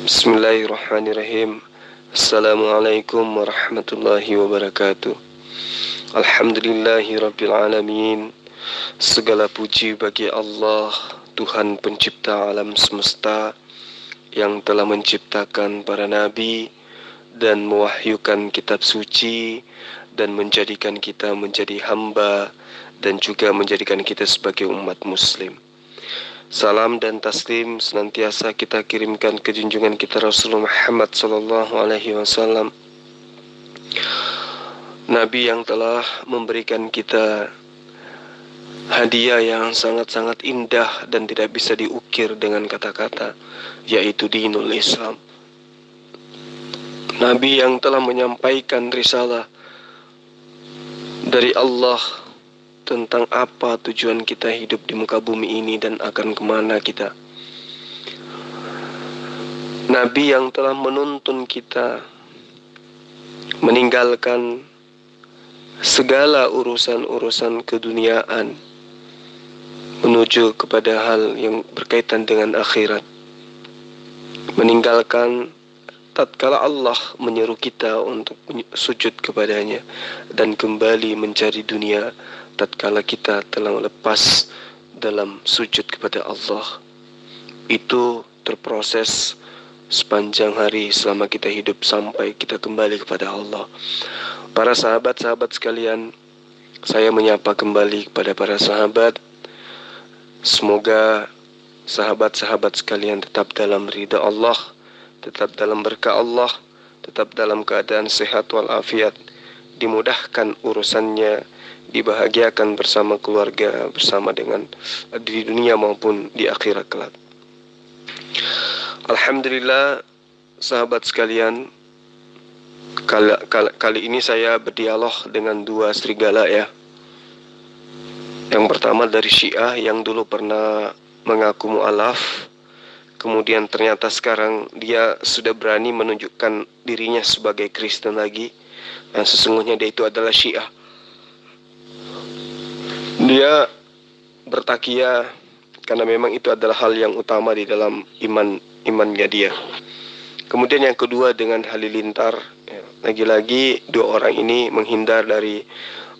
Bismillahirrahmanirrahim. Assalamualaikum warahmatullahi wabarakatuh. Alhamdulillahi rabbil alamin. Segala puji bagi Allah, Tuhan pencipta alam semesta, yang telah menciptakan para nabi dan mewahyukan kitab suci dan menjadikan kita menjadi hamba dan juga menjadikan kita sebagai umat muslim. Salam dan taslim senantiasa kita kirimkan ke junjungan kita Rasulullah Muhammad sallallahu alaihi wasallam, Nabi yang telah memberikan kita hadiah yang sangat-sangat indah dan tidak bisa diukir dengan kata-kata, yaitu dinul Islam. Nabi yang telah menyampaikan risalah dari Allah tentang apa tujuan kita hidup di muka bumi ini dan akan kemana kita. Nabi yang telah menuntun kita meninggalkan segala urusan-urusan keduniaan menuju kepada hal yang berkaitan dengan akhirat. Meninggalkan tatkala Allah menyeru kita untuk sujud kepadanya dan kembali mencari dunia tatkala kita telah lepas dalam sujud kepada Allah. Itu terproses sepanjang hari selama kita hidup sampai kita kembali kepada Allah. Para sahabat-sahabat sekalian, saya menyapa kembali kepada para sahabat. Semoga sahabat-sahabat sekalian tetap dalam ridha Allah, tetap dalam berkah Allah, tetap dalam keadaan sehat walafiat, dimudahkan urusannya, dibahagiakan bersama keluarga, bersama dengan di dunia maupun di akhirat kelak. Alhamdulillah, sahabat sekalian, kali ini saya berdialog dengan dua serigala ya. Yang pertama dari Syiah yang dulu pernah mengaku mu'alaf, kemudian ternyata sekarang dia sudah berani menunjukkan dirinya sebagai Kristen lagi, dan sesungguhnya dia itu adalah Syiah. Dia bertakia karena memang itu adalah hal yang utama di dalam imannya dia. Kemudian yang kedua dengan halilintar, ya, lagi-lagi dua orang ini menghindar dari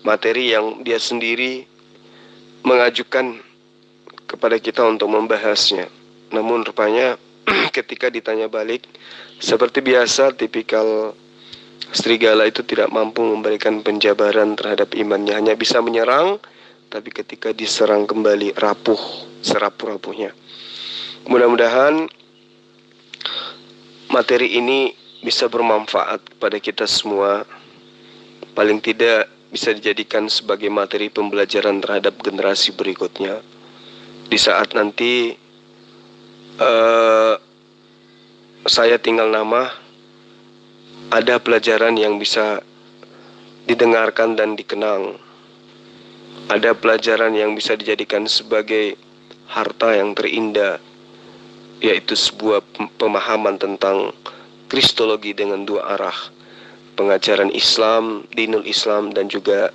materi yang dia sendiri mengajukan kepada kita untuk membahasnya. Namun rupanya ketika ditanya balik, seperti biasa tipikal serigala itu tidak mampu memberikan penjabaran terhadap imannya, hanya bisa menyerang, tapi ketika diserang kembali rapuh serapuh-rapuhnya. Mudah-mudahan materi ini bisa bermanfaat kepada kita semua. Paling tidak bisa dijadikan sebagai materi pembelajaran terhadap generasi berikutnya. Di saat nanti saya tinggal nama, ada pelajaran yang bisa didengarkan dan dikenang. Ada pelajaran yang bisa dijadikan sebagai harta yang terindah, yaitu sebuah pemahaman tentang kristologi dengan dua arah, pengajaran Islam, dinul Islam, dan juga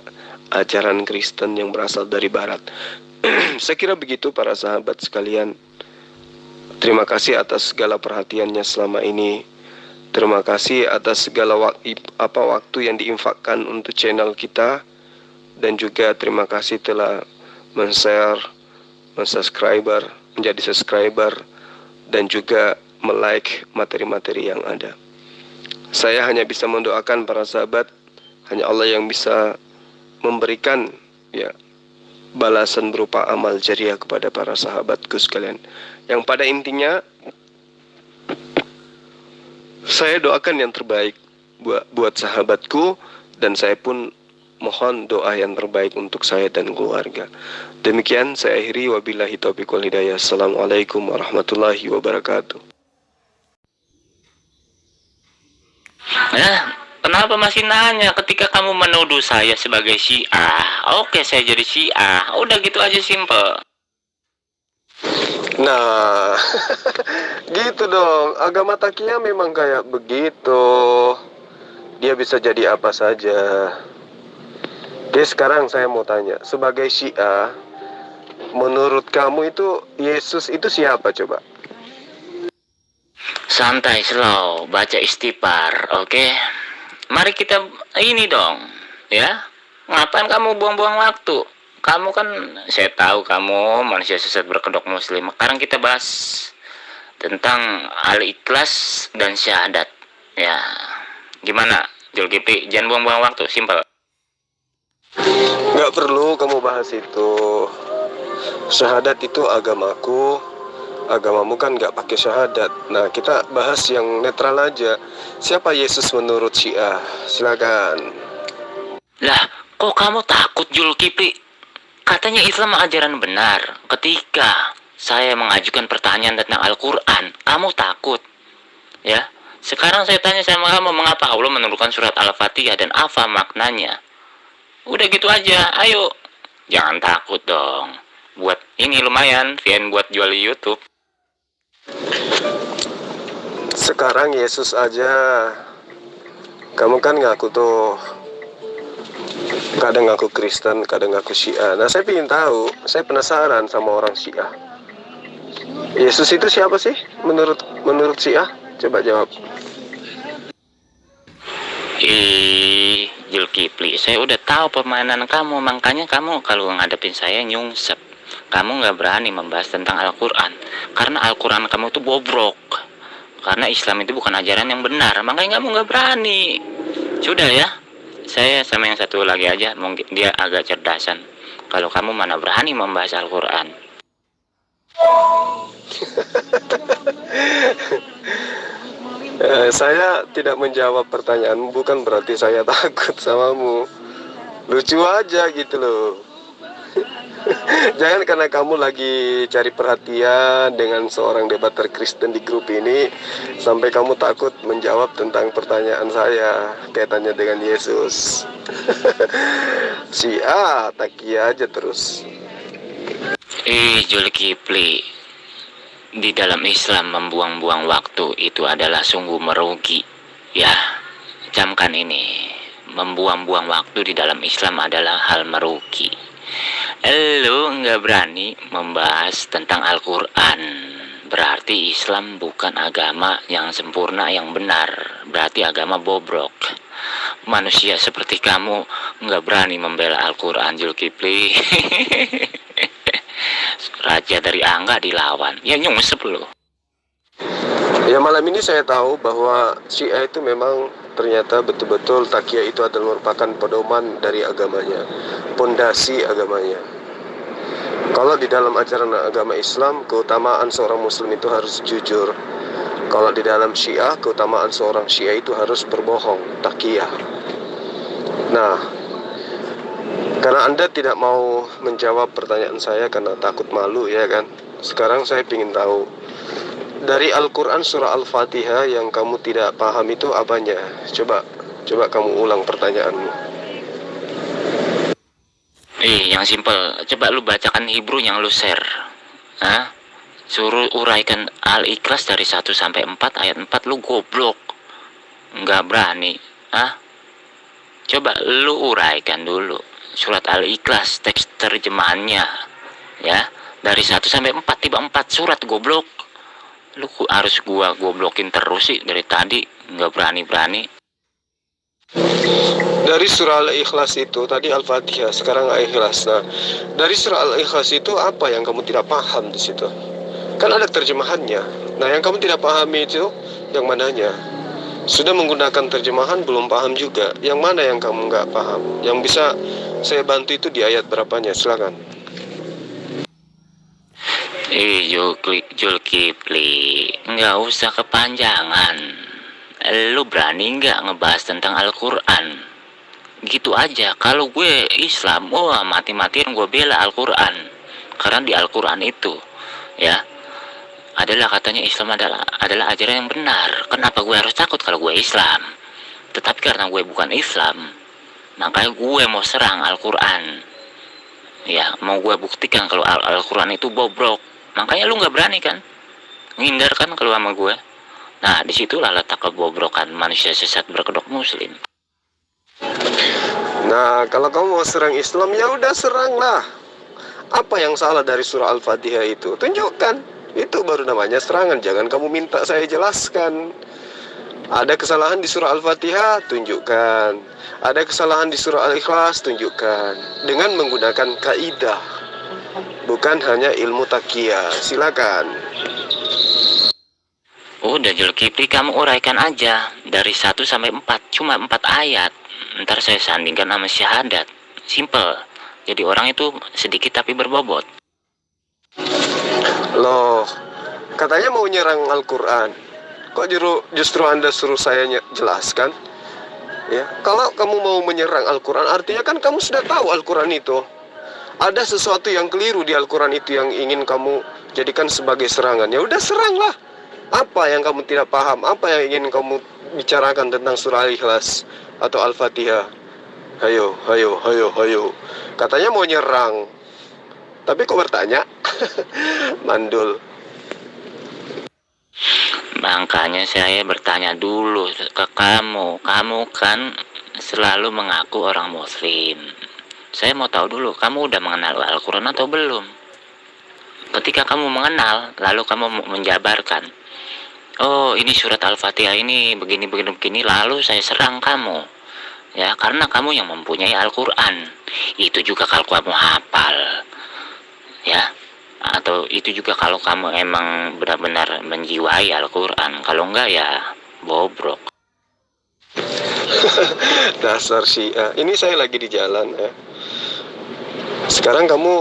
ajaran Kristen yang berasal dari Barat. Saya kira begitu para sahabat sekalian. Terima kasih atas segala perhatiannya selama ini. Terima kasih atas segala waktu yang diinfakkan untuk channel kita. Dan juga terima kasih telah men-share, menjadi subscriber, dan juga me-like materi-materi yang ada. Saya hanya bisa mendoakan para sahabat, hanya Allah yang bisa memberikan ya balasan berupa amal jariah kepada para sahabatku sekalian. Yang pada intinya saya doakan yang terbaik buat sahabatku, dan saya pun mohon doa yang terbaik untuk saya dan keluarga. Demikian saya akhiri, wabillahi taufiq wal hidayah. Assalamualaikum warahmatullahi wabarakatuh. Kenapa masih nanya ketika kamu menuduh saya sebagai Syiah? Oke, saya jadi Syiah. Udah gitu aja, simple. Nah, gitu dong. Agama Takia memang kayak begitu. Dia bisa jadi apa saja. Oke, sekarang saya mau tanya, sebagai Syiah, menurut kamu itu Yesus itu siapa coba? Santai, slow, baca istighfar, oke? Mari kita ini dong, ya. Ngapain kamu buang-buang waktu? Kamu kan, saya tahu kamu manusia sesat berkedok muslim. Sekarang kita bahas tentang al-ikhlas dan syahadat. Ya, gimana, Julkipli? Jangan buang-buang waktu, simpel. Nggak perlu kamu bahas itu. Syahadat itu agamaku, agamamu kan nggak pakai syahadat. Nah, kita bahas yang netral aja. Siapa Yesus menurut Syiah? Silakan. Lah, kok kamu takut, Julkipli? Katanya Islam ajaran benar. Ketika saya mengajukan pertanyaan tentang Al-Quran, kamu takut. Ya, sekarang saya tanya sama kamu, mengapa Allah menurunkan surat Al-Fatihah dan apa maknanya? Udah gitu aja, ayo. Jangan takut dong. Buat ini lumayan, VN buat jual di YouTube. Sekarang Yesus aja. Kamu kan ngaku tuh, kadang ngaku Kristen, kadang ngaku Syiah. Nah, saya ingin tahu, saya penasaran sama orang Syiah. Yesus itu siapa sih menurut Syiah? Coba jawab. Julkipli, saya udah tahu permainan kamu, makanya kamu kalau ngadepin saya nyungsep. Kamu nggak berani membahas tentang Al-Quran, karena Al-Quran kamu itu bobrok. Karena Islam itu bukan ajaran yang benar, makanya kamu nggak berani. Sudah ya, saya sama yang satu lagi aja, mungkin dia agak cerdasan. Kalau kamu mana berani membahas Al-Quran. Saya tidak menjawab pertanyaan, bukan berarti saya takut samamu. Lucu aja gitu loh. Jangan karena kamu lagi cari perhatian dengan seorang debater Kristen di grup ini, sampai kamu takut menjawab tentang pertanyaan saya kaitannya dengan Yesus. Syiah, takia aja terus. Julkipli, di dalam Islam membuang-buang waktu itu adalah sungguh merugi. Ya, camkan ini. Membuang-buang waktu di dalam Islam adalah hal merugi. Lu nggak berani membahas tentang Al-Quran, berarti Islam bukan agama yang sempurna, yang benar. Berarti agama bobrok. Manusia seperti kamu nggak berani membela Al-Quran, Julkipli. Raja dari Angga dilawan, ya nyungsep loh. Ya, malam ini saya tahu bahwa Syiah itu memang ternyata betul-betul takia itu adalah merupakan pedoman dari agamanya, pondasi agamanya. Kalau di dalam ajaran agama Islam, keutamaan seorang muslim itu harus jujur. Kalau di dalam Syiah, keutamaan seorang Syiah itu harus berbohong, takiyah. Nah, karena Anda tidak mau menjawab pertanyaan saya karena takut malu, ya kan? Sekarang saya ingin tahu, dari Al-Quran surah Al-Fatihah yang kamu tidak paham itu apanya? Coba kamu ulang pertanyaanmu. Yang simpel, coba lu bacakan Hebrew yang lu share. Hah? Suruh uraikan Al-Ikhlas dari 1 sampai 4 ayat 4, lu goblok. Nggak berani. Hah? Coba lu uraikan dulu surat Al-Ikhlas, teks terjemahannya. Ya, dari 1 sampai 4, tiba 4 surat, goblok. Lu harus gua goblokin terus sih dari tadi, nggak berani-berani. Dari surah Al-Ikhlas itu, tadi Al-Fatihah, sekarang Al-Ikhlas. Nah, dari surah Al-Ikhlas itu apa yang kamu tidak paham di situ? Kan ada terjemahannya. Nah, yang kamu tidak pahami itu yang mananya? Sudah menggunakan terjemahan belum paham juga. Yang mana yang kamu nggak paham? Yang bisa saya bantu itu di ayat berapanya? Silakan. Julkipli, nggak usah kepanjangan. Lu berani nggak ngebahas tentang Al-Quran? Gitu aja. Kalau gue Islam, wah mati-matian gue bela Al-Quran. Karena di Al-Quran itu, ya, adalah katanya Islam adalah ajaran yang benar. Kenapa gue harus takut kalau gue Islam? Tetapi karena gue bukan Islam, makanya gue mau serang Al-Quran. Ya, mau gue buktikan kalau Al-Quran itu bobrok. Makanya lu nggak berani kan? Ngindar kan kalau sama gue. Nah, disitulah letak kebobrokan manusia sesat berkedok muslim. Nah, kalau kamu mau serang Islam, ya udah seranglah. Apa yang salah dari surah Al-Fatihah itu? Tunjukkan. Itu baru namanya serangan. Jangan kamu minta saya jelaskan. Ada kesalahan di surah Al-Fatihah, tunjukkan. Ada kesalahan di surah Al-Ikhlas, tunjukkan. Dengan menggunakan kaidah, bukan hanya ilmu takiyah. Silakan. Udah Zulkifli, kamu uraikan aja dari 1 sampai 4, cuma 4 ayat. Ntar saya sandingkan sama syahadat. Simple. Jadi orang itu sedikit tapi berbobot. Loh, katanya mau nyerang Al-Quran. Kok justru Anda suruh saya jelaskan? Ya, kalau kamu mau menyerang Al-Quran, artinya kan kamu sudah tahu Al-Quran itu. Ada sesuatu yang keliru di Al-Quran itu yang ingin kamu jadikan sebagai serangan. Ya udah, seranglah. Apa yang kamu tidak paham? Apa yang ingin kamu bicarakan tentang surah Al-Ikhlas atau Al-Fatihah? Hayo, hayo, hayo, hayo. Katanya mau nyerang. Tapi kok bertanya? Mandul. Makanya saya bertanya dulu ke kamu. Kamu kan selalu mengaku orang muslim. Saya mau tahu dulu, kamu udah mengenal Al-Quran atau belum? Ketika kamu mengenal, lalu kamu menjabarkan, oh ini surat Al-Fatihah ini begini, begini, begini, lalu saya serang kamu. Ya, karena kamu yang mempunyai Al-Quran. Itu juga kalau kamu hafal. Ya, atau itu juga kalau kamu emang benar-benar menjiwai Al-Quran. Kalau enggak ya bobrok. Dasar Syiah. Ini saya lagi di jalan ya. Sekarang kamu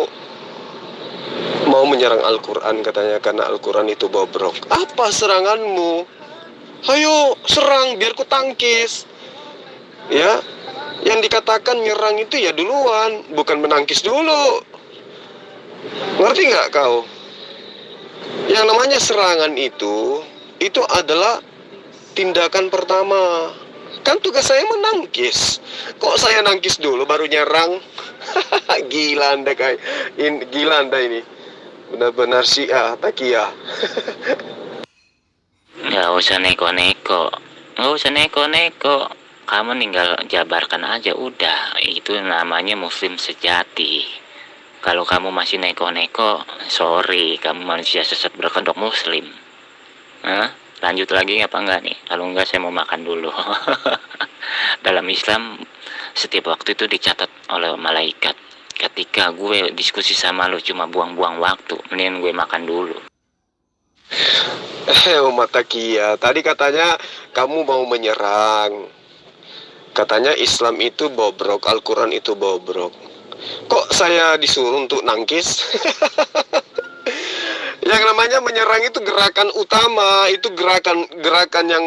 mau menyerang Al-Quran katanya karena Al-Quran itu bobrok. Apa seranganmu? Hayo serang biar ku tangkis. Ya, yang dikatakan nyerang itu ya duluan, bukan menangkis dulu. Ngerti nggak kau? Yang namanya serangan itu adalah tindakan pertama. Kan tugas saya menangkis. Kok saya nangkis dulu baru nyerang? Gila Anda gila Anda ini. Benar-benar Syiah, takiyah. Nggak usah neko-neko. Nggak usah neko-neko. Kamu tinggal jabarkan aja udah. Itu namanya muslim sejati. Kalau kamu masih neko-neko, sorry, kamu manusia sesat berkedok muslim. Hah? Lanjut lagi apa enggak nih? Kalau enggak saya mau makan dulu. Dalam Islam, setiap waktu itu dicatat oleh malaikat. Ketika gue diskusi sama lo cuma buang-buang waktu, mending gue makan dulu. Umat takiyah, tadi katanya kamu mau menyerang. Katanya Islam itu bobrok, Al-Quran itu bobrok. Kok saya disuruh untuk nangkis? Yang namanya menyerang itu gerakan utama, itu gerakan yang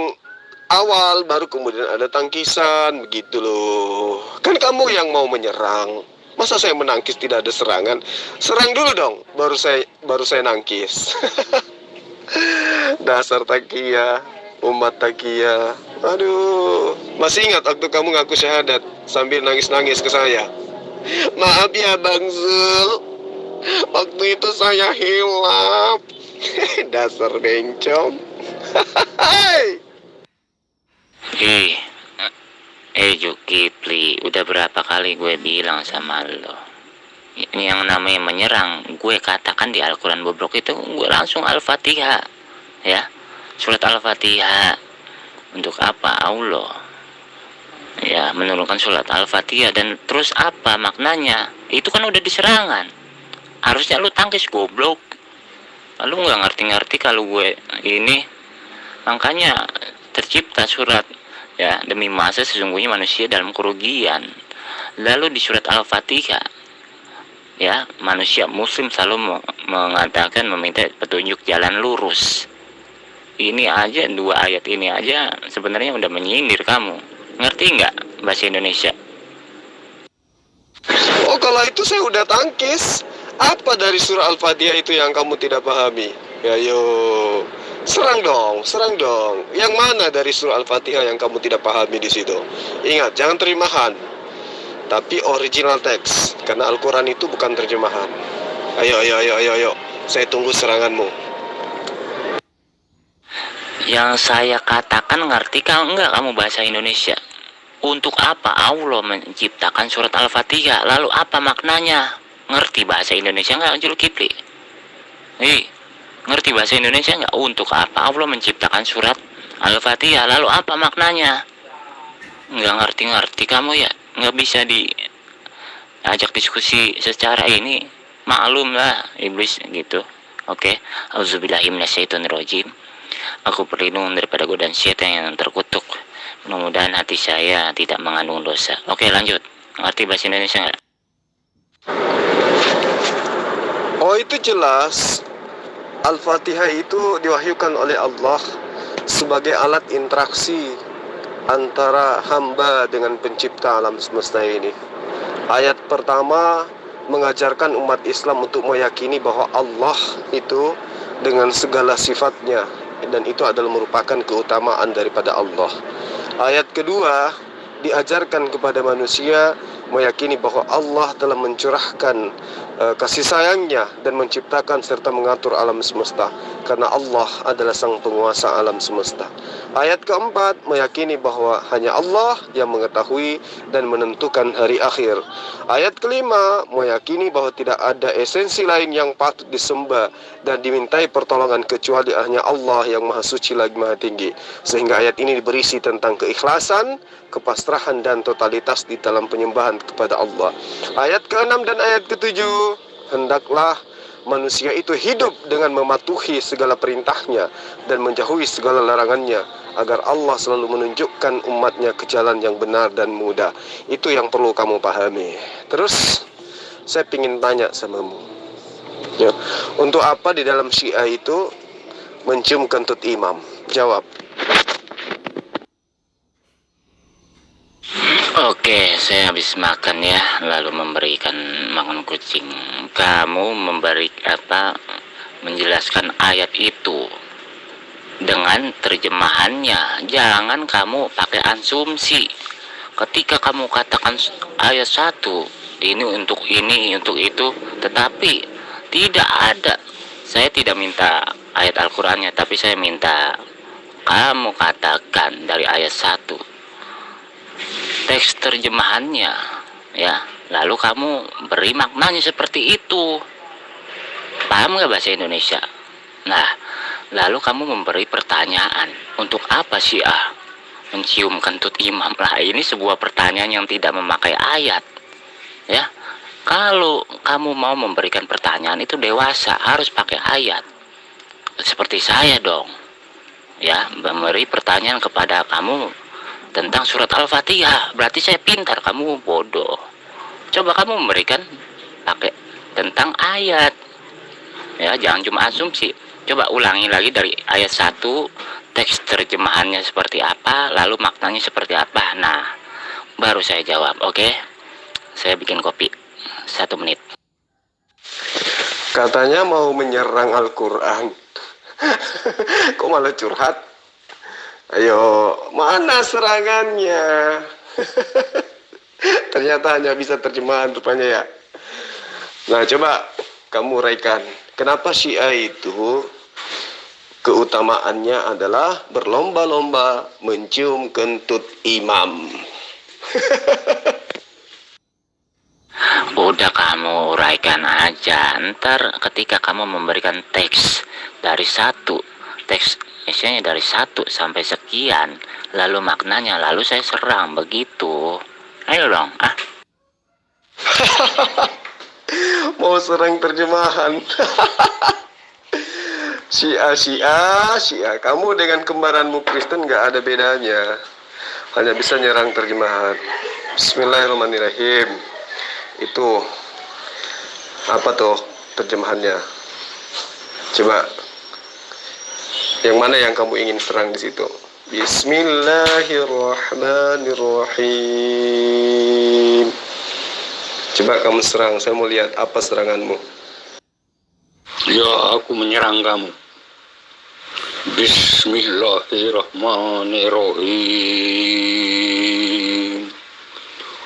awal, baru kemudian ada tangkisan, begitu loh. Kan kamu yang mau menyerang. Masa saya menangkis tidak ada serangan? Serang dulu dong, baru saya nangkis. Dasar takiyah, umat takiyah. Aduh, masih ingat waktu kamu ngaku syahadat sambil nangis-nangis ke saya? Maaf ya Bang Zul, waktu itu saya hilap. Dasar bencong. Zulkifli, udah berapa kali gue bilang sama lo, ini yang namanya menyerang, gue katakan di Al-Quran bobrok itu, gue langsung Al-Fatihah. Ya, surat Al-Fatihah. Untuk apa Allah ya menurunkan surat Al-Fatihah, dan terus apa maknanya? Itu kan udah diserangan. Harusnya lu tangkis, goblok. Lu nggak ngerti-ngerti kalau gue ini. Makanya tercipta surat, ya, demi masa sesungguhnya manusia dalam kerugian. Lalu di surat Al-Fatihah, ya, manusia muslim selalu mengatakan, meminta petunjuk jalan lurus. Ini aja, 2 ayat ini aja sebenarnya udah menyindir kamu. Ngerti nggak bahasa Indonesia? Oh, kalau itu saya udah tangkis. Apa dari surah Al-Fatihah itu yang kamu tidak pahami? Ya yo, serang dong, serang dong. Yang mana dari surah Al-Fatihah yang kamu tidak pahami di situ? Ingat, jangan terjemahan, tapi original teks. Karena Al-Quran itu bukan terjemahan. Ayo. Saya tunggu seranganmu. Yang saya katakan, ngerti kamu enggak kamu bahasa Indonesia? Untuk apa Allah menciptakan surat Al-Fatihah? Lalu apa maknanya? Ngerti bahasa Indonesia enggak, Zulkifli? Ngerti bahasa Indonesia nggak? Untuk apa Allah menciptakan surat Al-Fatihah? Lalu apa maknanya? Nggak ngerti-ngerti kamu ya. Nggak bisa diajak diskusi secara ini. Maklum lah iblis gitu. Oke, auzubillahi minasyaitonirrajim. Aku berlindung daripada godaan syaitan yang terkutuk. Mudah-mudahan hati saya tidak mengandung dosa. Oke, lanjut. Ngerti bahasa Indonesia nggak? Oh, itu jelas. Al-Fatihah itu diwahyukan oleh Allah sebagai alat interaksi antara hamba dengan pencipta alam semesta ini. Ayat pertama mengajarkan umat Islam untuk meyakini bahwa Allah itu dengan segala sifatnya, dan itu adalah merupakan keutamaan daripada Allah. Ayat kedua diajarkan kepada manusia meyakini bahwa Allah telah mencurahkan kasih sayangnya dan menciptakan serta mengatur alam semesta, karena Allah adalah sang penguasa alam semesta. Ayat keempat meyakini bahwa hanya Allah yang mengetahui dan menentukan hari akhir. Ayat kelima meyakini bahwa tidak ada esensi lain yang patut disembah dan dimintai pertolongan kecuali hanya Allah yang maha suci lagi maha tinggi. Sehingga ayat ini berisi tentang keikhlasan, kepasrahan dan totalitas di dalam penyembahan kepada Allah. Ayat ke-6 dan ayat ke-7, hendaklah manusia itu hidup dengan mematuhi segala perintahnya dan menjauhi segala larangannya, agar Allah selalu menunjukkan umatnya ke jalan yang benar dan mudah. Itu yang perlu kamu pahami. Terus saya ingin tanya samamu, ya, untuk apa di dalam Syiah itu mencium kentut imam? Jawab. Oke, saya habis makan ya, lalu memberikan makan kucing. Kamu menjelaskan ayat itu dengan terjemahannya. Jangan kamu pakai asumsi. Ketika kamu katakan ayat 1, ini, untuk itu, tetapi tidak ada. Saya tidak minta ayat Al-Qur'annya, tapi saya minta kamu katakan dari ayat 1 teks terjemahannya, ya, lalu kamu beri maknanya seperti itu. Paham nggak bahasa Indonesia? Nah, lalu kamu memberi pertanyaan, untuk apa Syiah mencium kentut imam? Lah, ini sebuah pertanyaan yang tidak memakai ayat, ya. Kalau kamu mau memberikan pertanyaan itu dewasa, harus pakai ayat. Seperti saya dong, ya, memberi pertanyaan kepada kamu tentang surat Al-Fatihah. Berarti saya pintar, kamu bodoh. Coba kamu memberikan pakai tentang ayat, ya, jangan cuma asumsi. Coba ulangi lagi dari ayat 1, teks terjemahannya seperti apa, lalu maknanya seperti apa. Nah, baru saya jawab. Oke, saya bikin kopi 1 menit. Katanya mau menyerang Al-Quran. Kok malah curhat? Ayo, mana serangannya? Ternyata hanya bisa terjemahan rupanya ya. Nah, coba kamu uraikan, kenapa Syiah itu keutamaannya adalah berlomba-lomba mencium kentut imam? Udah kamu uraikan aja. Ntar ketika kamu memberikan teks dari 1, teks isinya dari 1 sampai sekian, lalu maknanya, lalu saya serang begitu. Ayo dong, Mau serang terjemahan. Syiah, kamu dengan kembaranmu Kristen gak ada bedanya, hanya bisa nyerang terjemahan. Bismillahirrahmanirrahim. Itu apa tuh terjemahannya? Coba, yang mana yang kamu ingin serang di situ? Bismillahirrahmanirrahim. Coba kamu serang, saya mau lihat apa seranganmu. Ya, aku menyerang kamu. Bismillahirrahmanirrahim.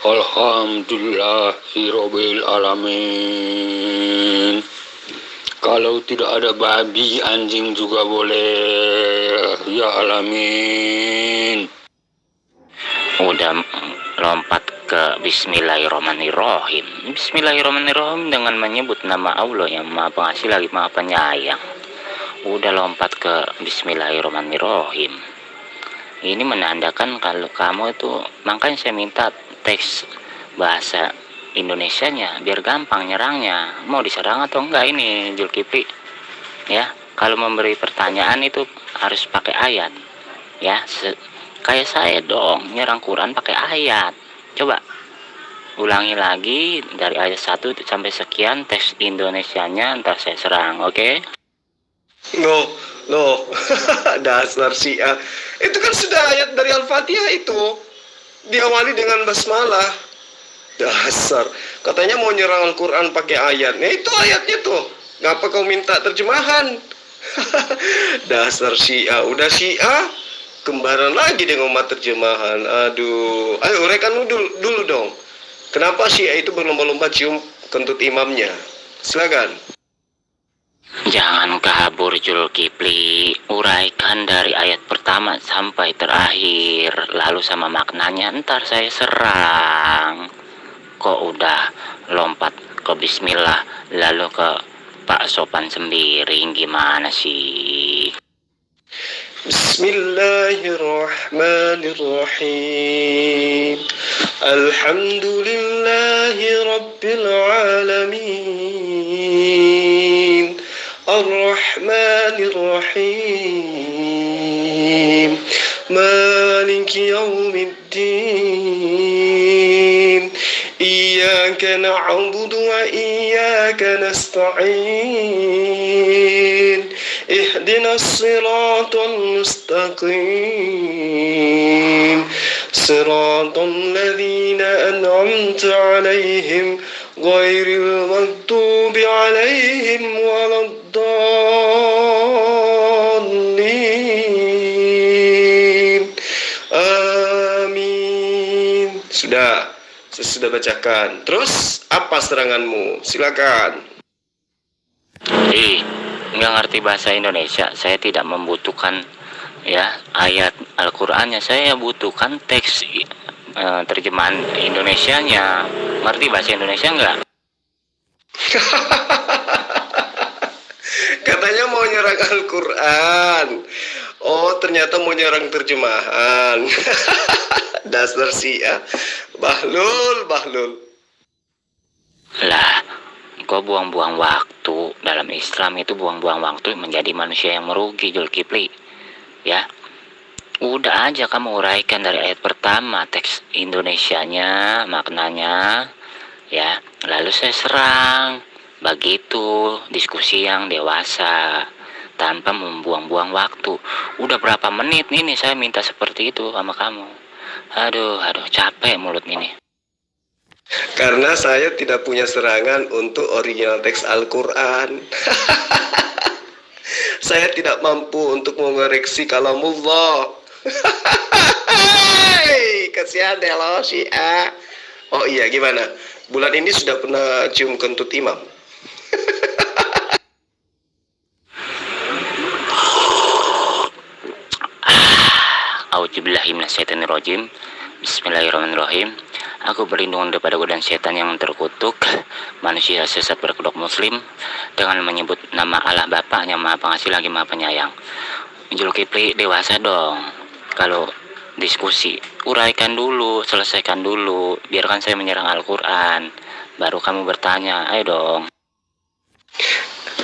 Alhamdulillahirabbil alamin. Kalau tidak ada babi, anjing juga boleh. Ya alamin. Udah lompat ke Bismillahirrahmanirrahim. Bismillahirrahmanirrahim dengan menyebut nama Allah yang Maha Pengasih lagi Maha Penyayang. udah lompat ke Bismillahirrahmanirrahim. Ini menandakan kalau kamu itu, makanya saya minta teks bahasa Indonesianya biar gampang nyerangnya. Mau diserang atau enggak ini Zulkifli? Ya, kalau memberi pertanyaan itu harus pakai ayat. Ya, kayak saya dong, nyerang Quran pakai ayat. Coba ulangi lagi dari ayat 1 sampai sekian, teks Indonesianya ntar saya serang, oke? Loh, dasar Syiah. Itu kan sudah ayat dari Al-Fatihah itu. Diawali dengan basmalah. Dasar. Katanya mau nyerang Al-Quran pakai ayat. Nah itu ayatnya tuh. Ngapa kau minta terjemahan? Dasar Syiah. Udah Syiah, kembaran lagi dengan umat terjemahan. Aduh. Ayo uraikan dulu dong. Kenapa Syiah itu berlomba-lomba cium kentut imamnya? Silakan. Jangan kabur Zulkifli, uraikan dari ayat pertama sampai terakhir, lalu sama maknanya ntar saya serang. Kok udah lompat ke Bismillah lalu ke Pak Sopan Sembiring, gimana sih? Bismillahirrahmanirrahim. Alhamdulillahi Rabbil Alamin. Ar-Rahmanir-Rahim. Maliki Yawmiddin. Iyyaka na'budu wa iyyaka nasta'in. Ihdinas siratal mustaqim. Siratal ladzina an'amta 'alaihim ghairil maghdubi 'alaihim waladdallin. Amin. Sudah, saya sudah bacakan. Terus apa seranganmu? Silakan. Nggak ngerti bahasa Indonesia, saya tidak membutuhkan ya ayat Al-Qur'annya, saya butuhkan teks terjemahan Indonesianya. Ngerti bahasa Indonesia nggak? Katanya mau nyerang Al-Quran. Oh, ternyata mau nyerang terjemahan. Dasar Syiah. Bahlul. Lah, kok buang-buang waktu? Dalam Islam itu buang-buang waktu menjadi manusia yang merugi, Zulkifli. Ya, udah aja kamu uraikan dari ayat pertama teks Indonesianya, maknanya, ya. Lalu saya serang. Begitu diskusi yang dewasa tanpa membuang-buang waktu. Udah berapa menit nih saya minta seperti itu sama kamu. Aduh, capek mulut ini. Karena saya tidak punya serangan untuk original teks Al-Quran. Saya tidak mampu untuk mengoreksi kalamullah. Kasihan deh lo Syiah. Oh iya, gimana? Bulan ini sudah pernah cium kentut imam? A'udzubillahiminasyaitonirrajim. Bismillahirrahmanirrahim. Aku berlindung daripada godaan setan yang terkutuk, manusia sesat berkedok muslim, dengan menyebut nama Allah Bapa yang Maha Pengasih lagi Maha Penyayang. Zulkifli, dewasa dong. Kalau diskusi, uraikan dulu, selesaikan dulu, biarkan saya menyerang Al-Quran, baru kamu bertanya. Ayo dong.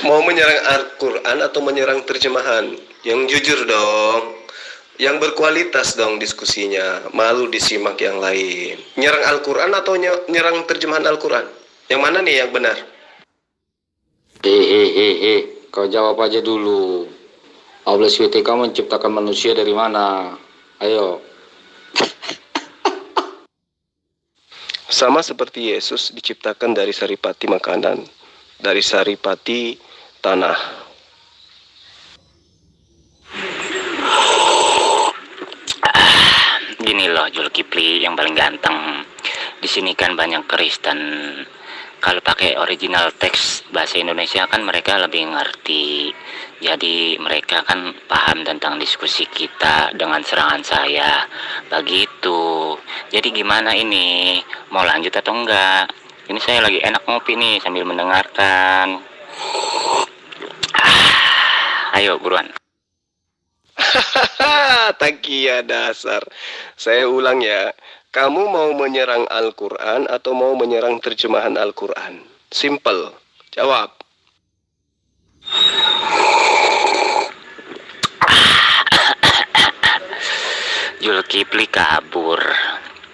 Mau menyerang Al-Quran atau menyerang terjemahan? Yang jujur dong, yang berkualitas dong diskusinya. Malu disimak yang lain. Nyerang Al-Quran atau nyerang terjemahan Al-Quran? Yang mana nih yang benar? Kau jawab aja dulu. Allah SWT menciptakan manusia dari mana? Ayo. Sama seperti Yesus diciptakan dari saripati makanan, dari saripati tanah. Gini loh Zulkifli yang paling ganteng. Di sini kan banyak Kristen. Kalau pakai original teks bahasa Indonesia kan mereka lebih ngerti. Jadi mereka kan paham tentang diskusi kita dengan serangan saya. Begitu. Jadi gimana ini? Mau lanjut atau enggak? Ini saya lagi enak ngopi nih sambil mendengarkan. Ayo buruan. Hahaha, takia dasar. Saya ulang ya. Kamu mau menyerang Al-Quran atau mau menyerang terjemahan Al-Quran? Simple. Jawab. Zulkifli kabur.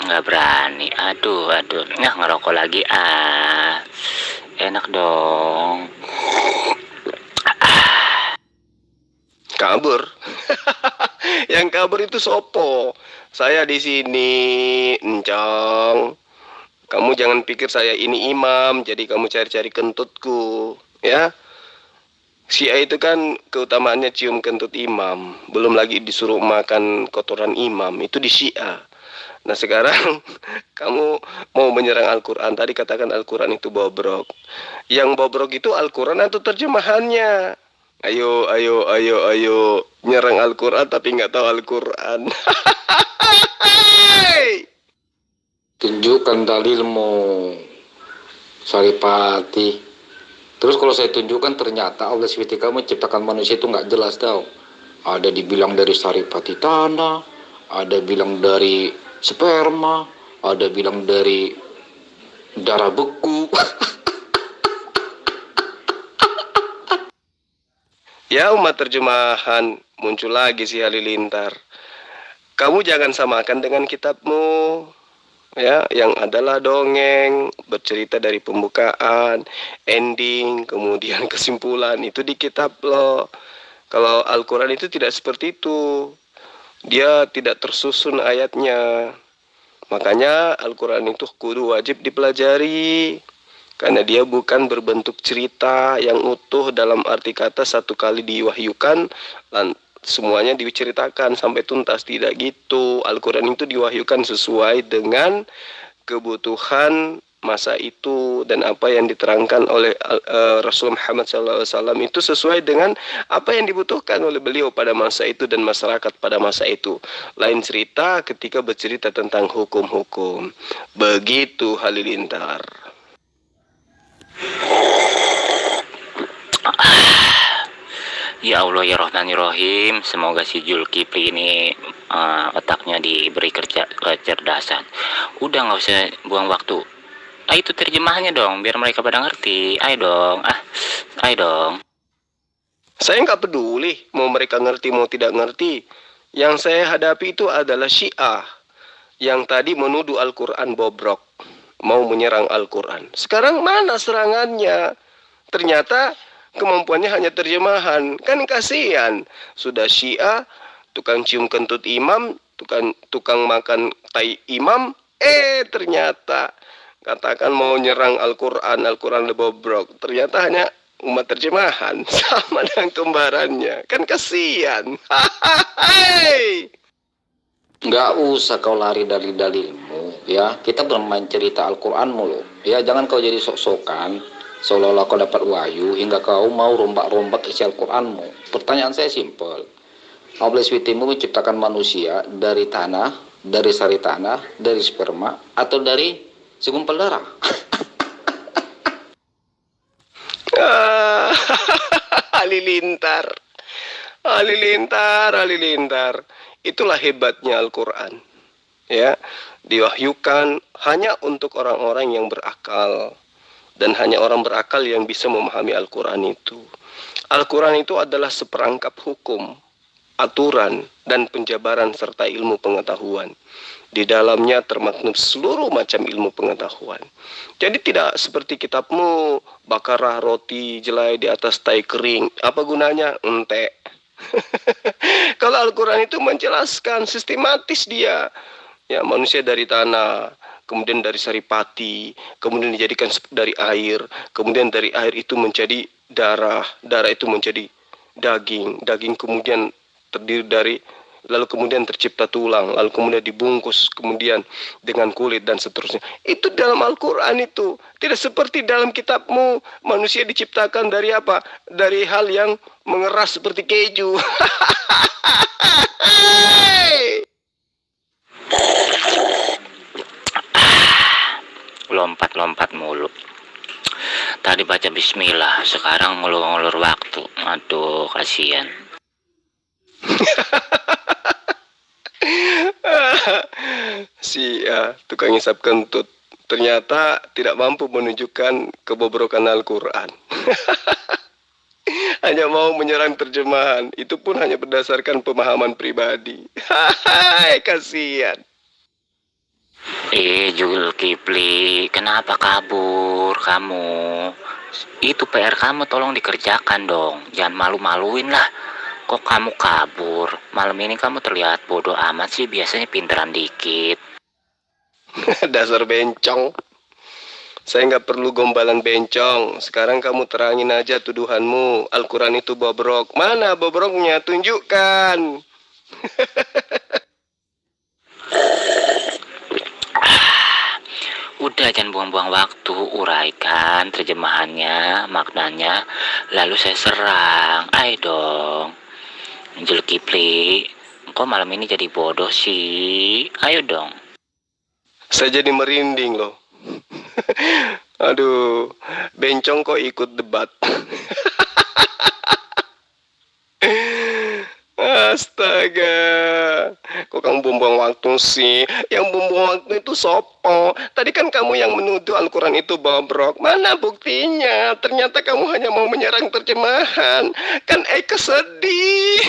Nggak berani. Aduh. Nggak ngerokok lagi. Enak dong. Kabur. Yang kabur itu sopo. Saya di sini, Encong. Kamu jangan pikir saya ini imam, jadi kamu cari-cari kentutku, ya. Syiah itu kan keutamaannya cium kentut imam, belum lagi disuruh makan kotoran imam, itu di Syiah. Nah sekarang kamu mau menyerang Al-Quran, tadi katakan Al-Quran itu bobrok. Yang bobrok itu Al-Quran atau terjemahannya? Ayo, nyerang Al-Quran tapi nggak tahu Al-Quran. Tunjukkan dalilmu, Saripati. Terus kalau saya tunjukkan ternyata Allah SWT menciptakan manusia itu nggak jelas tau. Ada dibilang dari saripati tanah, ada bilang dari sperma, ada bilang dari darah beku. Ya umat terjemahan, muncul lagi si Halilintar. Kamu jangan samakan dengan kitabmu, ya, yang adalah dongeng, bercerita dari pembukaan, ending, kemudian kesimpulan, itu di kitab lo. Kalau Al-Quran itu tidak seperti itu. Dia tidak tersusun ayatnya. Makanya Al-Quran itu kudu wajib dipelajari. Karena dia bukan berbentuk cerita yang utuh dalam arti kata satu kali diwahyukan semuanya diceritakan sampai tuntas. Tidak gitu. Al-Quran itu diwahyukan sesuai dengan kebutuhan masa itu, dan apa yang diterangkan oleh Rasul Muhammad SAW itu sesuai dengan apa yang dibutuhkan oleh beliau pada masa itu dan masyarakat pada masa itu. Lain cerita ketika bercerita tentang hukum-hukum. Begitu Halilintar. Ya Allah ya Rahman ya Rahim, semoga si Zulkifli ini otaknya diberi kecerdasan. Udah nggak usah buang waktu. Itu terjemahnya dong, biar mereka pada ngerti. Ayo dong. Saya nggak peduli mau mereka ngerti mau tidak ngerti. Yang saya hadapi itu adalah Syiah yang tadi menuduh Al-Quran bobrok, mau menyerang Al-Quran. Sekarang mana serangannya? Ternyata kemampuannya hanya terjemahan. Kan kasihan. Sudah Syiah, tukang cium kentut imam, tukang makan tai imam, ternyata katakan mau nyerang Al-Quran, Al-Quran bobrok. Ternyata hanya umat terjemahan. Sama dengan kembarannya. Kan kasihan. Nggak usah kau lari dari dalilmu, ya. Kita bermain cerita Al-Quran mulu, ya. Jangan kau jadi sok-sokan, seolah-olah kau dapat wahyu, hingga kau mau rombak-rombak isi Al-Quranmu. Pertanyaan saya simpel. Allah SWT menciptakan manusia dari tanah, dari sari tanah, dari sperma, atau dari segumpal darah? Halilintar. Itulah hebatnya Al-Quran. Ya, diwahyukan hanya untuk orang-orang yang berakal, dan hanya orang berakal yang bisa memahami Al-Quran itu. Al-Quran itu adalah seperangkap hukum, aturan, dan penjabaran serta ilmu pengetahuan. Di dalamnya termaktub seluruh macam ilmu pengetahuan. Jadi tidak seperti kitabmu, bakarah roti jelai di atas tai kering. Apa gunanya? Ente. Kalau Al-Quran itu menjelaskan sistematis dia. Ya, manusia dari tanah, kemudian dari saripati, kemudian dijadikan dari air, kemudian dari air itu menjadi darah, darah itu menjadi daging, daging kemudian terdiri dari, lalu kemudian tercipta tulang, lalu kemudian dibungkus kemudian dengan kulit dan seterusnya. Itu dalam Al-Quran itu. Tidak seperti dalam kitabmu, manusia diciptakan dari apa? Dari hal yang mengeras seperti keju. Lompat-lompat mulu. Tadi baca bismillah, sekarang ngulur-ngulur waktu. Aduh, kasihan. Si tukang hisap kentut ternyata tidak mampu menunjukkan kebobrokan Al-Quran. Hanya mau menyerang terjemahan, itu pun hanya berdasarkan pemahaman pribadi. Hai, kasihan. Zulkifli, kenapa kabur kamu? Itu PR kamu tolong dikerjakan dong. Jangan malu-maluin lah. Kok kamu kabur? Malam ini kamu terlihat bodoh amat sih, biasanya pinteran dikit. Dasar bencong. Saya nggak perlu gombalan bencong. Sekarang kamu terangin aja tuduhanmu. Al-Quran itu bobrok. Mana bobroknya? Tunjukkan. Udah, jangan buang-buang waktu, uraikan terjemahannya, maknanya, lalu saya serang. Ayo dong, Zulkifli, kok malam ini jadi bodoh sih? Ayo dong. Saya jadi merinding loh. Aduh, bencong kok ikut debat. Astaga, kok kamu buang-buang waktu sih? Yang buang-buang waktu itu sopo. Tadi kan kamu yang menuduh Al-Quran itu bobrok. Mana buktinya? Ternyata kamu hanya mau menyerang terjemahan. Kan Eka sedih.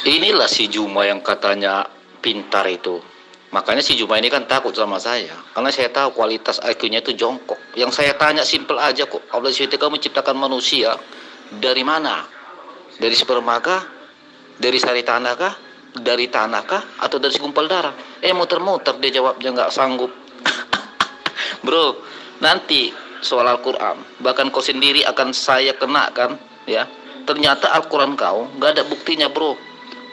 Inilah si Juma yang katanya pintar itu. Makanya si Juma ini kan takut sama saya. Karena saya tahu kualitas IQ-nya itu jongkok. Yang saya tanya simpel aja kok. Allah SWT kamu menciptakan manusia dari mana? Dari sperma kah? Dari sari tanah kah? Dari tanah kah? Atau dari segumpal darah? Muter-muter dia jawabnya nggak sanggup. Bro, nanti soal Al-Quran, bahkan kau sendiri akan saya kenakan, ya. Ternyata Al-Quran kau nggak ada buktinya, bro.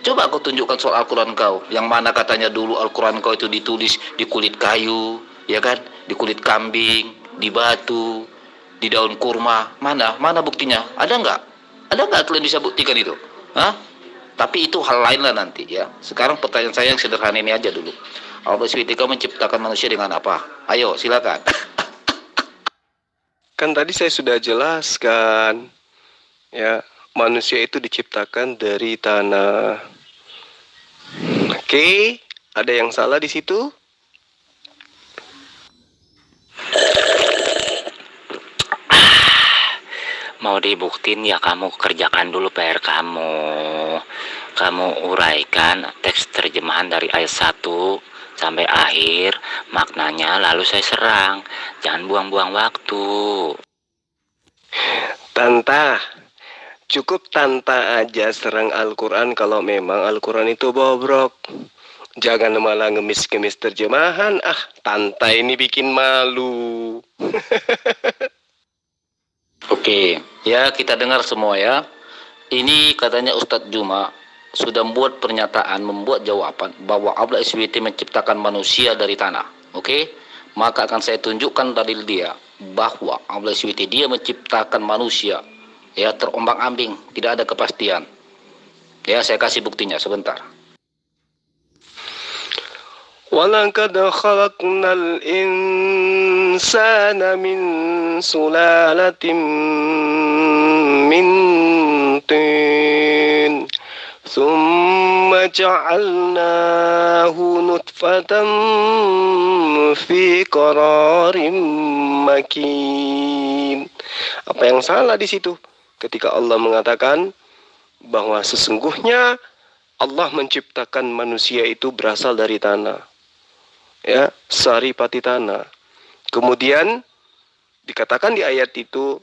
Coba kau tunjukkan soal Al-Quran kau, yang mana katanya dulu Al-Quran kau itu ditulis di kulit kayu, ya kan? Di kulit kambing, di batu, di daun kurma. Mana buktinya? Ada nggak? Ada nggak kalian bisa buktikan itu? Hah? Tapi itu hal lain lah nanti, ya. Sekarang pertanyaan saya yang sederhana ini aja dulu. Allah SWT menciptakan manusia dengan apa? Ayo, silakan. Kan tadi saya sudah jelaskan, ya, manusia itu diciptakan dari tanah. Oke, ada yang salah di situ? Mau dibuktiin ya kamu kerjakan dulu PR kamu. Kamu uraikan teks terjemahan dari ayat 1 sampai akhir, maknanya, lalu saya serang. Jangan buang-buang waktu. Tanta, cukup Tanta aja serang Al-Quran kalau memang Al-Quran itu bobrok. Jangan malah ngemis-ngemis terjemahan. Tanta ini bikin malu. Oke, ya kita dengar semua ya. Ini katanya Ustadz Juma sudah membuat pernyataan, membuat jawaban bahwa Allah SWT menciptakan manusia dari tanah. Oke, maka akan saya tunjukkan dalil dia bahwa Allah SWT dia menciptakan manusia, ya, terombang-ambing, tidak ada kepastian. Ya, saya kasih buktinya sebentar. Walaqad khalaqnal insana min sulalatin min tin. Thumma ja'alnahu nutfatan fi qararin makin. Apa yang salah di situ? Ketika Allah mengatakan bahwa sesungguhnya Allah menciptakan manusia itu berasal dari tanah. Ya, saripati tanah. Kemudian dikatakan di ayat itu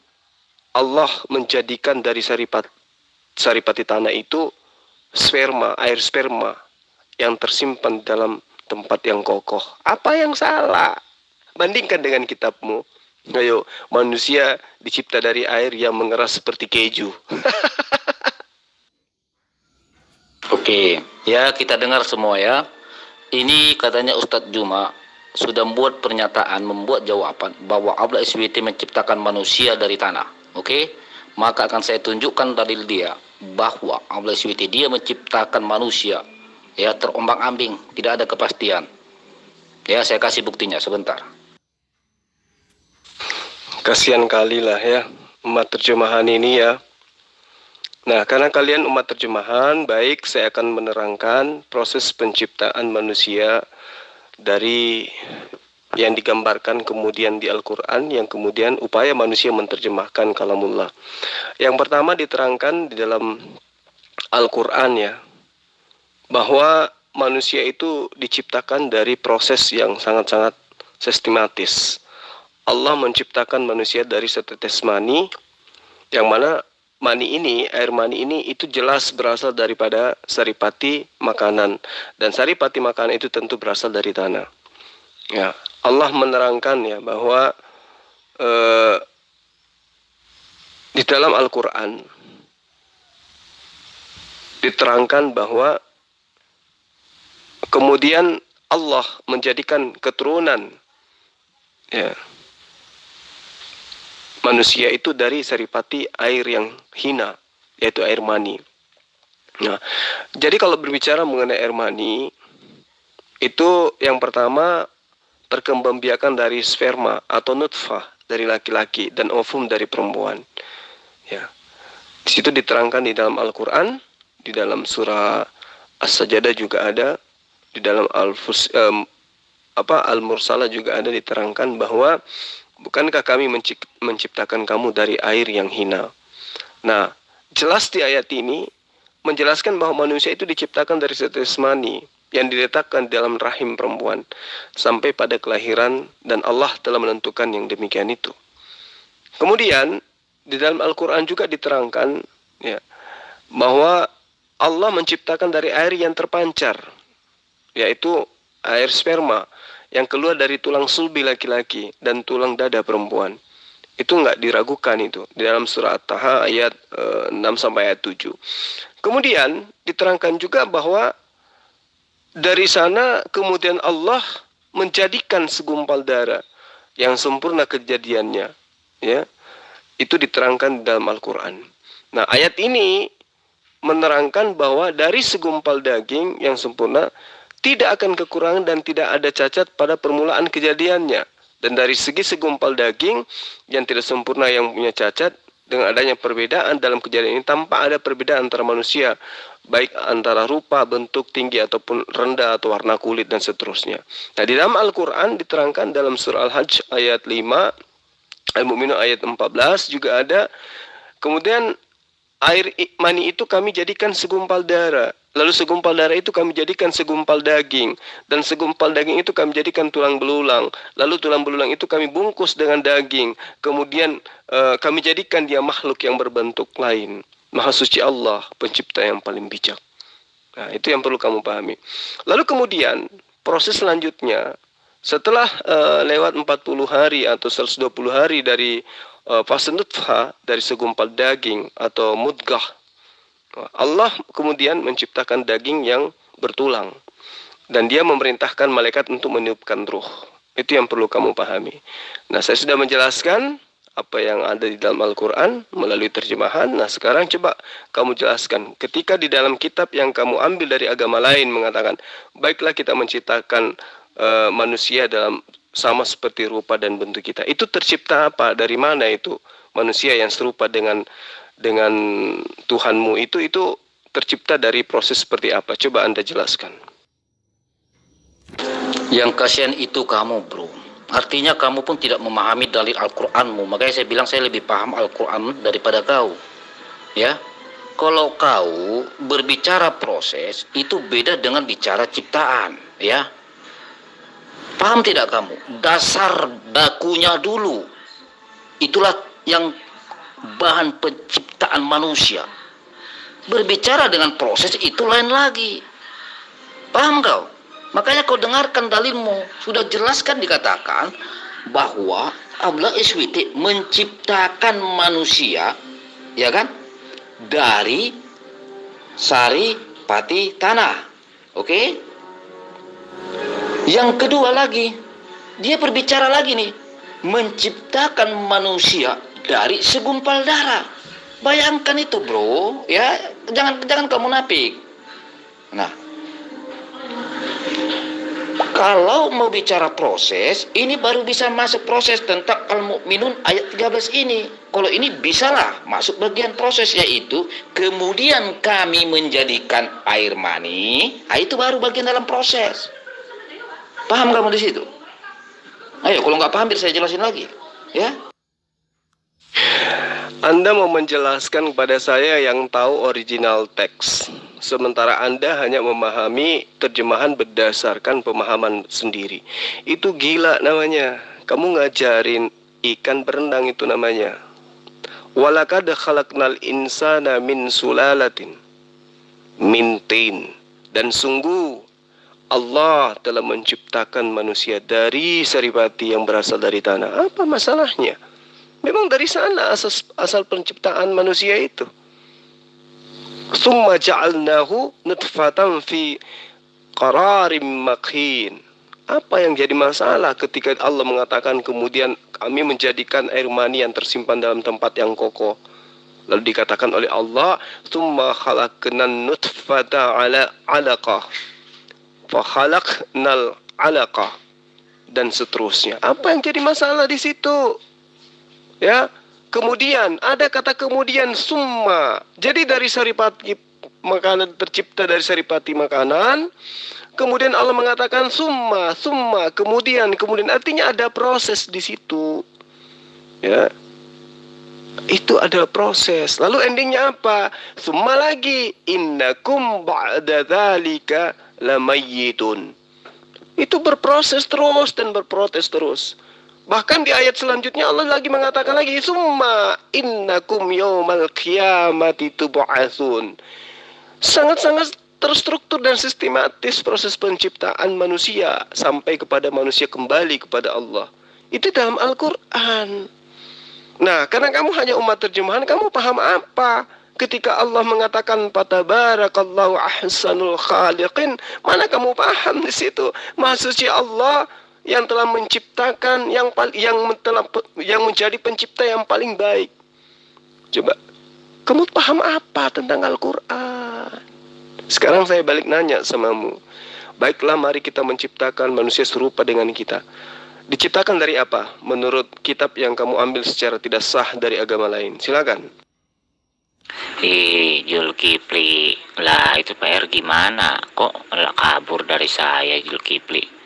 Allah menjadikan dari saripati tanah itu sperma, air sperma yang tersimpan dalam tempat yang kokoh. Apa yang salah? Bandingkan dengan kitabmu. Ayo, manusia dicipta dari air yang mengeras seperti keju. Oke, ya kita dengar semua ya. Ini katanya Ustadz Juma sudah membuat pernyataan, membuat jawaban bahwa Allah SWT menciptakan manusia dari tanah. Oke, maka akan saya tunjukkan dalil dia bahwa Allah SWT dia menciptakan manusia, ya, terombang-ambing, tidak ada kepastian. Ya, saya kasih buktinya sebentar. Kasihan kali lah ya umat terjemahan ini ya. Nah, karena kalian umat terjemahan, baik saya akan menerangkan proses penciptaan manusia dari yang digambarkan kemudian di Al-Quran, yang kemudian upaya manusia menerjemahkan kalamullah. Yang pertama diterangkan di dalam Al-Quran ya, bahwa manusia itu diciptakan dari proses yang sangat-sangat sistematis. Allah menciptakan manusia dari setetes mani, yang mana mani ini, air mani ini itu jelas berasal daripada saripati makanan. Dan saripati makanan itu tentu berasal dari tanah. Ya, Allah menerangkan ya bahwa di dalam Al-Quran diterangkan bahwa kemudian Allah menjadikan keturunan ya, manusia itu dari saripati air yang hina, yaitu air mani. Nah, jadi kalau berbicara mengenai air mani, itu yang pertama perkembangbiakan dari sperma atau nutfah dari laki-laki dan ovum dari perempuan. Ya, di situ diterangkan di dalam Al-Quran, di dalam surah As-Sajdah juga ada, di dalam Al-Mursalah juga ada diterangkan bahwa bukankah kami menciptakan kamu dari air yang hina. Nah, jelas di ayat ini menjelaskan bahwa manusia itu diciptakan dari setetes mani yang diletakkan dalam rahim perempuan sampai pada kelahiran, dan Allah telah menentukan yang demikian itu. Kemudian di dalam Al-Quran juga diterangkan ya, bahwa Allah menciptakan dari air yang terpancar, yaitu air sperma yang keluar dari tulang sulbi laki-laki dan tulang dada perempuan. Itu enggak diragukan itu di dalam surah At-Taha ayat 6 sampai ayat 7. Kemudian diterangkan juga bahwa dari sana kemudian Allah menjadikan segumpal darah yang sempurna kejadiannya, ya. Itu diterangkan di dalam Al-Quran. Nah, ayat ini menerangkan bahwa dari segumpal daging yang sempurna tidak akan kekurangan dan tidak ada cacat pada permulaan kejadiannya. Dan dari segi segumpal daging yang tidak sempurna yang punya cacat, dengan adanya perbedaan dalam kejadian ini, tanpa ada perbedaan antara manusia, baik antara rupa, bentuk, tinggi, ataupun rendah, atau warna kulit, dan seterusnya. Nah, di dalam Al-Quran diterangkan dalam surah Al-Hajj ayat 5, Al-Mu'minun ayat 14 juga ada. Kemudian air mani itu kami jadikan segumpal darah. Lalu segumpal darah itu kami jadikan segumpal daging. Dan segumpal daging itu kami jadikan tulang belulang. Lalu tulang belulang itu kami bungkus dengan daging. Kemudian kami jadikan dia makhluk yang berbentuk lain. Maha suci Allah, pencipta yang paling bijak. Nah, itu yang perlu kamu pahami. Lalu kemudian proses selanjutnya, setelah lewat 40 hari atau 120 hari dari fase nutfah, dari segumpal daging atau mudghah, Allah kemudian menciptakan daging yang bertulang, dan dia memerintahkan malaikat untuk meniupkan ruh. Itu yang perlu kamu pahami. Nah, saya sudah menjelaskan apa yang ada di dalam Al-Quran melalui terjemahan. Nah, sekarang coba kamu jelaskan. Ketika di dalam kitab yang kamu ambil dari agama lain mengatakan, baiklah kita menciptakan manusia dalam sama seperti rupa dan bentuk kita. Itu tercipta apa? Dari mana itu manusia yang serupa dengan Tuhanmu itu tercipta dari proses seperti apa? Coba Anda jelaskan. Yang kasihan itu kamu, bro. Artinya kamu pun tidak memahami dalil Al-Quranmu. Makanya saya bilang saya lebih paham Al-Quran daripada kau. Ya, kalau kau berbicara proses itu beda dengan bicara ciptaan. Ya, paham tidak kamu? Dasar bakunya dulu. Itulah yang bahan penciptaan manusia. Berbicara dengan proses itu lain lagi. Paham kau? Makanya kau dengarkan dalilmu. Sudah jelaskan dikatakan bahwa Allah SWT menciptakan manusia, ya kan? Dari sari pati tanah. Oke? Yang kedua lagi, dia berbicara lagi nih, menciptakan manusia dari segumpal darah. Bayangkan itu, bro, ya, jangan kamu munafik. Nah, Kalau mau bicara proses, ini baru bisa masuk proses tentang Al-Mu'minun ayat 13 ini. Kalau ini bisalah masuk bagian proses, yaitu kemudian kami menjadikan air mani. Nah, itu baru bagian dalam proses. Paham kamu di situ? Ayo, kalau nggak paham biar saya jelasin lagi, ya. Anda mau menjelaskan kepada saya yang tahu original teks, sementara Anda hanya memahami terjemahan berdasarkan pemahaman sendiri. Itu gila namanya. Kamu ngajarin ikan berenang itu namanya. Walaqad khalaqnal insana min sulalatin min tin. Dan sungguh Allah telah menciptakan manusia dari saripati yang berasal dari tanah. Apa masalahnya? Memang dari sana asal penciptaan manusia itu. Tsumma ja'alnahu nutfatan fi qararim makin. Apa yang jadi masalah ketika Allah mengatakan kemudian kami menjadikan air mani yang tersimpan dalam tempat yang kokoh? Lalu dikatakan oleh Allah, tsumma khalaqnan nutfata ala 'alaqah. Fa khalaqnal 'alaqah, dan seterusnya. Apa yang jadi masalah di situ? Ya, kemudian ada kata kemudian summa. Jadi dari saripati makanan, tercipta dari saripati makanan. Kemudian Allah mengatakan summa, kemudian artinya ada proses di situ. Ya. Itu ada proses. Lalu endingnya apa? Summa lagi innakum ba'da dzalika lamayyitun. Itu berproses terus dan berprotes terus. Bahkan di ayat selanjutnya Allah lagi mengatakan lagi summa innakum yaumal qiyamati tub'atsun. Sangat-sangat terstruktur dan sistematis proses penciptaan manusia sampai kepada manusia kembali kepada Allah. Itu dalam Al-Qur'an. Nah, karena kamu hanya umat terjemahan, kamu paham apa? Ketika Allah mengatakan fatabarakallahu ahsanul khaliqin, mana kamu paham di situ? Maksudnya Allah yang telah menciptakan yang menjadi pencipta yang paling baik. Coba kamu paham apa tentang Al-Qur'an? Sekarang saya balik nanya samamu. Baiklah, mari kita menciptakan manusia serupa dengan kita. Diciptakan dari apa? Menurut kitab yang kamu ambil secara tidak sah dari agama lain. Silakan. Zulkifli, lah itu PR gimana? Kok kabur dari saya Zulkifli?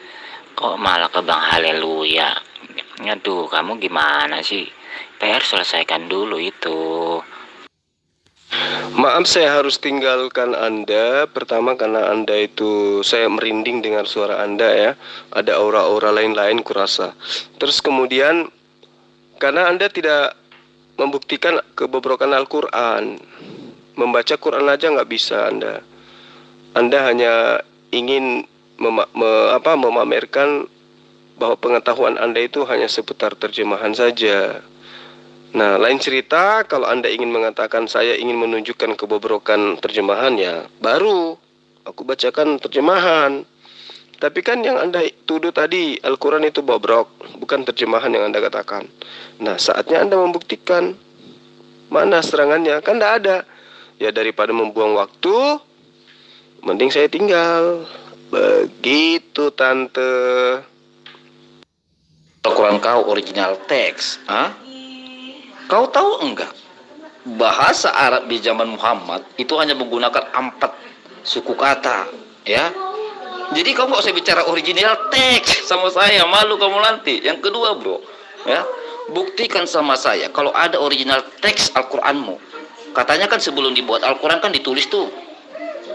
Kok malah ke Bang Haleluya? Aduh, kamu gimana sih? PR selesaikan dulu itu. Maaf, saya harus tinggalkan Anda. Pertama karena Anda itu, saya merinding dengar suara Anda ya. Ada aura-aura lain-lain kurasa. Terus kemudian karena Anda tidak membuktikan kebobrokan Al-Quran. Membaca Quran aja nggak bisa Anda. Anda hanya ingin memamerkan bahwa pengetahuan Anda itu hanya seputar terjemahan saja. Nah, lain cerita kalau Anda ingin mengatakan saya ingin menunjukkan kebobrokan terjemahan, ya baru aku bacakan terjemahan. Tapi kan yang Anda tuduh tadi Al-Quran itu bobrok, bukan terjemahan yang Anda katakan. Nah, saatnya Anda membuktikan. Mana serangannya? Kan tidak ada. Ya, daripada membuang waktu, mending saya tinggal. Begitu Tante. Al-Quran kau original teks, kau tahu enggak? Bahasa Arab di zaman Muhammad itu hanya menggunakan 4 suku kata, ya. Jadi kamu nggak usah bicara original teks sama saya, malu kamu nanti. Yang kedua, bro, ya, buktikan sama saya kalau ada original teks Al-Quranmu. Katanya kan sebelum dibuat Al-Quran kan ditulis tuh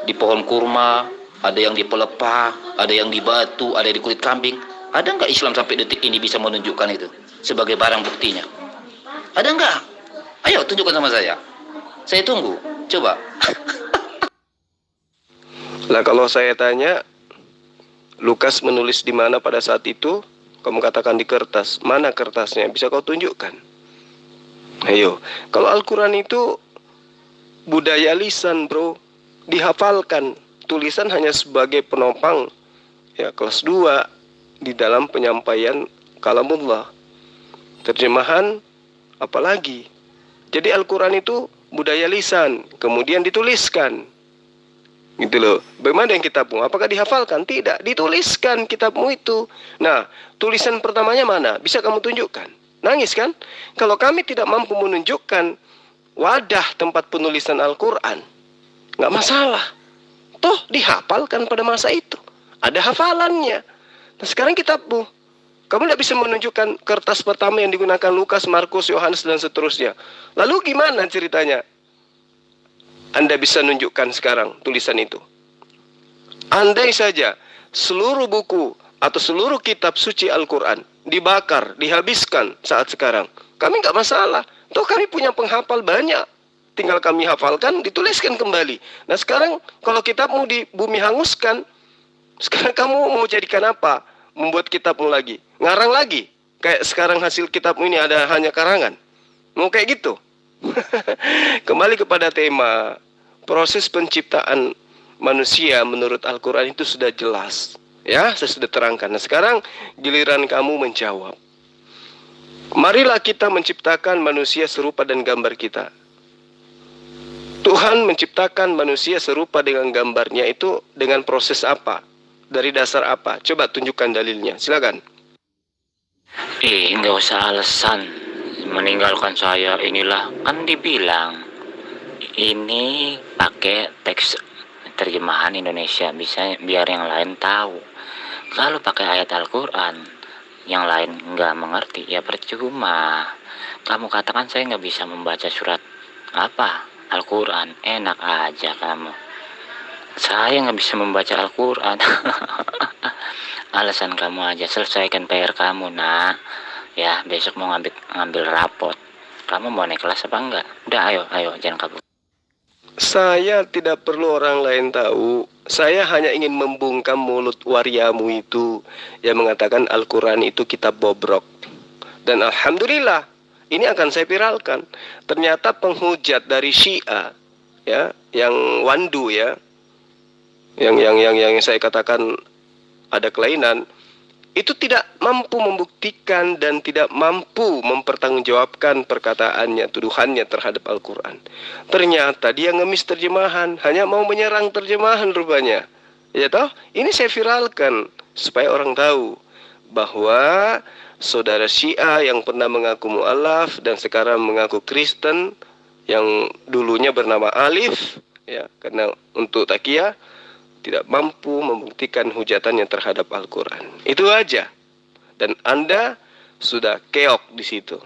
di pohon kurma. Ada yang di pelepah, ada yang di batu, ada yang di kulit kambing. Ada nggak Islam sampai detik ini bisa menunjukkan itu sebagai barang buktinya? Ada nggak? Ayo tunjukkan sama saya. Saya tunggu. Coba. Lah kalau saya tanya, Lukas menulis di mana pada saat itu? Kamu katakan di kertas. Mana kertasnya? Bisa kau tunjukkan? Ayo. Kalau Al-Quran itu budaya lisan, bro. Dihafalkan. Tulisan hanya sebagai penopang, ya, kelas 2 di dalam penyampaian kalamullah. Terjemahan apalagi. Jadi Al-Quran itu budaya lisan, kemudian dituliskan. Gitu loh. Bagaimana yang kitabmu? Apakah dihafalkan? Tidak, dituliskan kitabmu itu. Nah, tulisan pertamanya mana? Bisa kamu tunjukkan? Nangis kan? Kalau kami tidak mampu menunjukkan wadah tempat penulisan Al-Quran, nggak masalah. Toh dihafalkan pada masa itu. Ada hafalannya. Nah sekarang kitabmu, kamu tidak bisa menunjukkan kertas pertama yang digunakan Lukas, Markus, Yohanes, dan seterusnya. Lalu gimana ceritanya? Anda bisa nunjukkan sekarang tulisan itu. Andai saja seluruh buku atau seluruh kitab suci Al-Quran dibakar, dihabiskan saat sekarang, kami nggak masalah. Toh kami punya penghafal banyak. Tinggal kami hafalkan, dituliskan kembali. Nah sekarang kalau kitabmu di bumi hanguskan, sekarang kamu mau jadikan apa? Membuat kitabmu lagi, ngarang lagi. Kayak sekarang hasil kitabmu ini ada hanya karangan. Mau kayak gitu? Kembali kepada tema, proses penciptaan manusia menurut Al-Quran itu sudah jelas. Ya, saya sudah terangkan. Nah sekarang giliran kamu menjawab. Marilah kita menciptakan manusia serupa dan gambar kita. Tuhan menciptakan manusia serupa dengan gambarnya itu dengan proses apa? Dari dasar apa? Coba tunjukkan dalilnya, silakan. Nggak usah alasan meninggalkan saya, inilah kan dibilang ini pakai teks terjemahan Indonesia, bisa biar yang lain tahu. Kalau pakai ayat Al-Quran yang lain nggak mengerti, ya percuma. Kamu katakan saya nggak bisa membaca surat apa Al-Quran, enak aja kamu. Saya nggak bisa membaca Al-Quran. Alasan kamu aja, selesaikan PR kamu nak. Ya besok mau ngambil rapot. Kamu mau naik kelas apa enggak? Udah ayo jangan kabur. Saya tidak perlu orang lain tahu. Saya hanya ingin membungkam mulut wariamu itu yang mengatakan Al-Quran itu kitab bobrok. Dan alhamdulillah ini akan saya viralkan. Ternyata penghujat dari Syiah, ya, yang wandu ya, yang saya katakan ada kelainan, itu tidak mampu membuktikan dan tidak mampu mempertanggungjawabkan perkataannya, tuduhannya terhadap Al-Quran. Ternyata dia ngemis terjemahan, hanya mau menyerang terjemahan rupanya. Ya toh, ini saya viralkan supaya orang tahu bahwa saudara Syiah yang pernah mengaku mu'alaf dan sekarang mengaku Kristen, yang dulunya bernama Alif, ya, karena untuk takiyah, tidak mampu membuktikan hujatannya terhadap Al-Quran. Itu aja. Dan Anda sudah keok di situ.